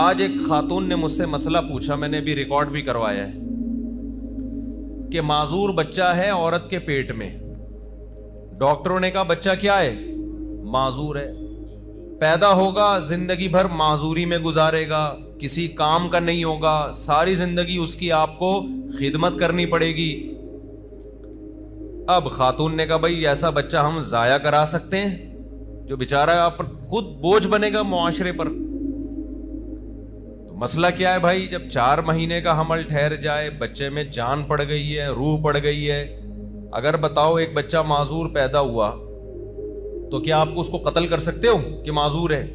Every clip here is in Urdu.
آج ایک خاتون نے مجھ سے مسئلہ پوچھا, میں نے بھی ریکارڈ بھی کروایا ہے, کہ معذور بچہ ہے عورت کے پیٹ میں. ڈاکٹروں نے کہا بچہ کیا ہے؟ معذور ہے. پیدا ہوگا, زندگی بھر معذوری میں گزارے گا, کسی کام کا نہیں ہوگا, ساری زندگی اس کی آپ کو خدمت کرنی پڑے گی. اب خاتون نے کہا بھائی ایسا بچہ ہم ضائع کرا سکتے ہیں جو بیچارہ آپ خود بوجھ بنے گا معاشرے پر؟ تو مسئلہ کیا ہے بھائی, جب 4 مہینے کا حمل ٹھہر جائے, بچے میں جان پڑ گئی ہے, روح پڑ گئی ہے, اگر بتاؤ ایک بچہ معذور پیدا ہوا تو کیا آپ اس کو قتل کر سکتے ہو کہ معذور ہے؟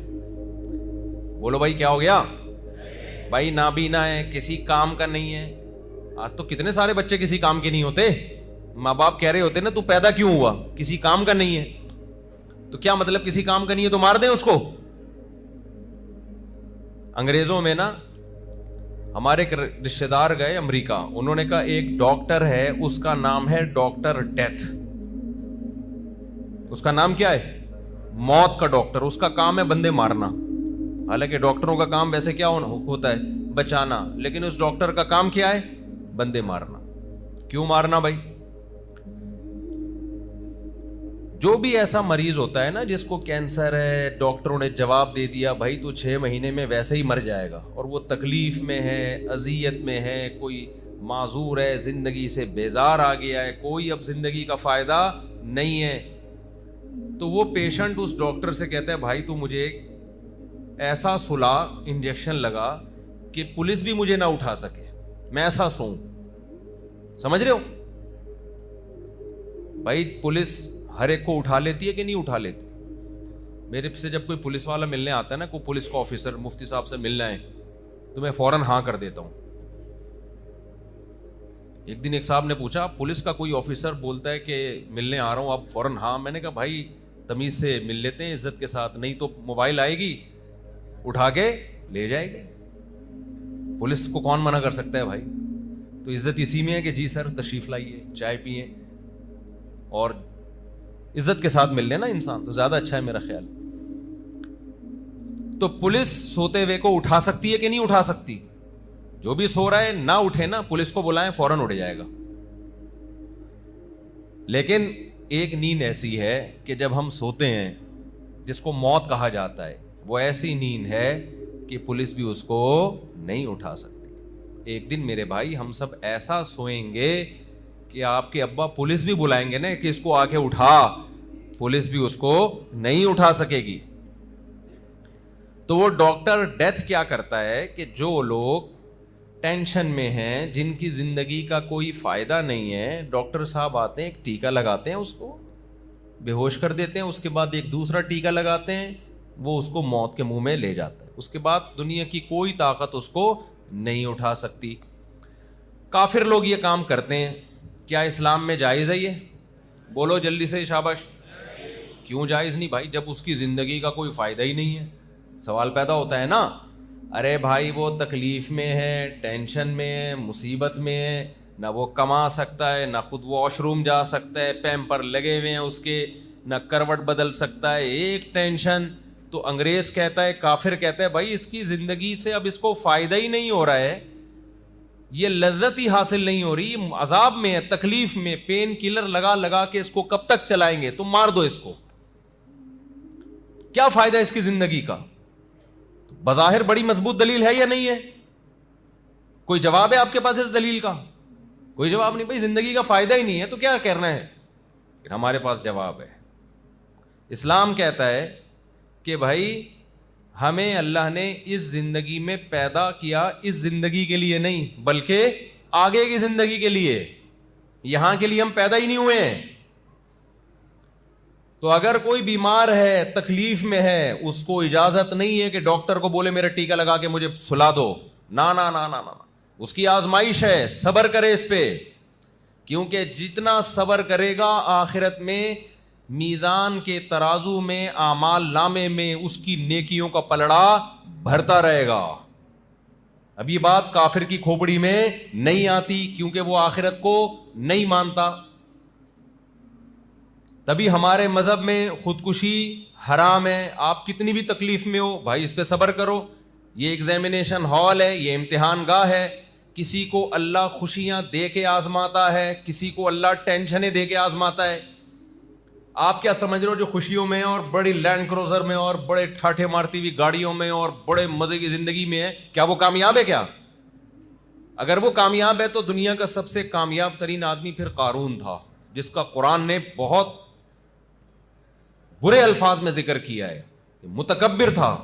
بولو بھائی کیا ہو گیا؟ بھائی نابینا ہے, کسی کام کا نہیں ہے. آج تو کتنے سارے بچے کسی کام کے نہیں ہوتے, ماں باپ کہہ رہے ہوتے نا تو پیدا کیوں ہوا, کسی کام کا نہیں ہے. تو کیا مطلب کسی کام کا نہیں ہے تو مار دیں اس کو؟ انگریزوں میں نا ہمارے ایک رشتے دار گئے امریکہ, انہوں نے کہا ایک ڈاکٹر ہے اس کا نام ہے ڈاکٹر ڈیتھ. اس کا نام کیا ہے؟ موت کا ڈاکٹر. اس کا کام ہے بندے مارنا. حالانکہ ڈاکٹروں کا کام ویسے کیا ہوتا ہے؟ بچانا. لیکن اس ڈاکٹر کا کام کیا ہے؟ بندے مارنا. کیوں مارنا بھائی؟ جو بھی ایسا مریض ہوتا ہے نا جس کو کینسر ہے, ڈاکٹروں نے جواب دے دیا بھائی تو 6 مہینے میں ویسے ہی مر جائے گا, اور وہ تکلیف میں ہے, اذیت میں ہے, کوئی معذور ہے, زندگی سے بیزار آ گیا ہے, کوئی اب زندگی کا فائدہ نہیں ہے, تو وہ پیشنٹ اس ڈاکٹر سے کہتا ہے بھائی تو مجھے ایسا سلا انجیکشن لگا کہ پولیس بھی مجھے نہ اٹھا سکے, میں ایسا سوؤں. سمجھ رہے ہو بھائی؟ پولیس ہر ایک کو اٹھا لیتی ہے کہ نہیں اٹھا لیتی؟ میرے سے جب کوئی پولیس والا ملنے آتا ہے نا, کوئی پولیس کا آفیسر مفتی صاحب سے ملنا ہے تو میں فوراً ہاں کر دیتا ہوں. ایک دن ایک صاحب نے پوچھا پولیس کا کوئی آفیسر بولتا ہے کہ ملنے آ رہا ہوں, آپ فوراً ہاں. میں نے کہا بھائی تمیز سے مل لیتے ہیں عزت کے ساتھ, نہیں تو موبائل آئے گی اٹھا کے لے جائے گی. پولیس کو کون منع کر سکتا ہے بھائی؟ تو عزت اسی میں ہے کہ جی سر تشریف لائیے, چائے پیئیں, اور عزت کے ساتھ مل لینا انسان تو زیادہ اچھا ہے میرا خیال. تو پولیس سوتے ہوئے کو اٹھا سکتی ہے کہ نہیں اٹھا سکتی؟ جو بھی سو رہا ہے نہ اٹھے نا, پولیس کو بلائیں فوراً اٹھ جائے گا. لیکن ایک نیند ایسی ہے کہ جب ہم سوتے ہیں جس کو موت کہا جاتا ہے, وہ ایسی نیند ہے کہ پولیس بھی اس کو نہیں اٹھا سکتی. ایک دن میرے بھائی ہم سب ایسا سوئیں گے کہ آپ کے ابا پولیس بھی بلائیں گے نا کہ اس کو آ کے اٹھا, پولیس بھی اس کو نہیں اٹھا سکے گی. تو وہ ڈاکٹر ڈیتھ کیا کرتا ہے کہ جو لوگ ٹینشن میں ہیں, جن کی زندگی کا کوئی فائدہ نہیں ہے, ڈاکٹر صاحب آتے ہیں, ایک ٹیکہ لگاتے ہیں, اس کو بے ہوش کر دیتے ہیں, اس کے بعد ایک دوسرا ٹیکہ لگاتے ہیں, وہ اس کو موت کے منہ میں لے جاتا ہے. اس کے بعد دنیا کی کوئی طاقت اس کو نہیں اٹھا سکتی. کافر لوگ یہ کام کرتے ہیں, کیا اسلام میں جائز ہے یہ؟ بولو جلدی سے شاباش. کیوں جائز نہیں بھائی؟ جب اس کی زندگی کا کوئی فائدہ ہی نہیں ہے. سوال پیدا ہوتا ہے نا, ارے بھائی وہ تکلیف میں ہے, ٹینشن میں ہے, مصیبت میں ہے, نہ وہ کما سکتا ہے, نہ خود واش روم جا سکتا ہے, پیمپر لگے ہوئے ہیں اس کے, نہ کروٹ بدل سکتا ہے, ایک ٹینشن. تو انگریز کہتا ہے, کافر کہتا ہے بھائی اس کی زندگی سے اب اس کو فائدہ ہی نہیں ہو رہا ہے, یہ لذت ہی حاصل نہیں ہو رہی, عذاب میں ہے, تکلیف میں, پین کلر لگا لگا کے اس کو کب تک چلائیں گے, تم مار دو اس کو, کیا فائدہ اس کی زندگی کا؟ بظاہر بڑی مضبوط دلیل ہے یا نہیں ہے؟ کوئی جواب ہے آپ کے پاس اس دلیل کا؟ کوئی جواب نہیں. بھائی زندگی کا فائدہ ہی نہیں ہے تو کیا کرنا ہے؟ ہمارے پاس جواب ہے. اسلام کہتا ہے کہ بھائی ہمیں اللہ نے اس زندگی میں پیدا کیا اس زندگی کے لیے نہیں, بلکہ آگے کی زندگی کے لیے. یہاں کے لیے ہم پیدا ہی نہیں ہوئے ہیں. تو اگر کوئی بیمار ہے, تکلیف میں ہے, اس کو اجازت نہیں ہے کہ ڈاکٹر کو بولے میرا ٹیکہ لگا کے مجھے سلا دو. نا نا نا نا نا, اس کی آزمائش ہے, صبر کرے اس پہ, کیونکہ جتنا صبر کرے گا آخرت میں میزان کے ترازو میں, اعمال نامے میں اس کی نیکیوں کا پلڑا بھرتا رہے گا. اب یہ بات کافر کی کھوپڑی میں نہیں آتی کیونکہ وہ آخرت کو نہیں مانتا. تبھی ہمارے مذہب میں خودکشی حرام ہے. آپ کتنی بھی تکلیف میں ہو بھائی اس پہ صبر کرو, یہ ایگزامینیشن ہال ہے, یہ امتحان گاہ ہے. کسی کو اللہ خوشیاں دے کے آزماتا ہے, کسی کو اللہ ٹینشنیں دے کے آزماتا ہے. آپ کیا سمجھ رہے ہو جو خوشیوں میں اور بڑی لینڈ کروزر میں اور بڑے ٹھاٹھے مارتی ہوئی گاڑیوں میں اور بڑے مزے کی زندگی میں ہے, کیا وہ کامیاب ہے؟ کیا اگر وہ کامیاب ہے تو دنیا کا سب سے کامیاب ترین آدمی پھر قارون تھا, جس کا قرآن نے بہت برے الفاظ میں ذکر کیا ہے, متکبر تھا.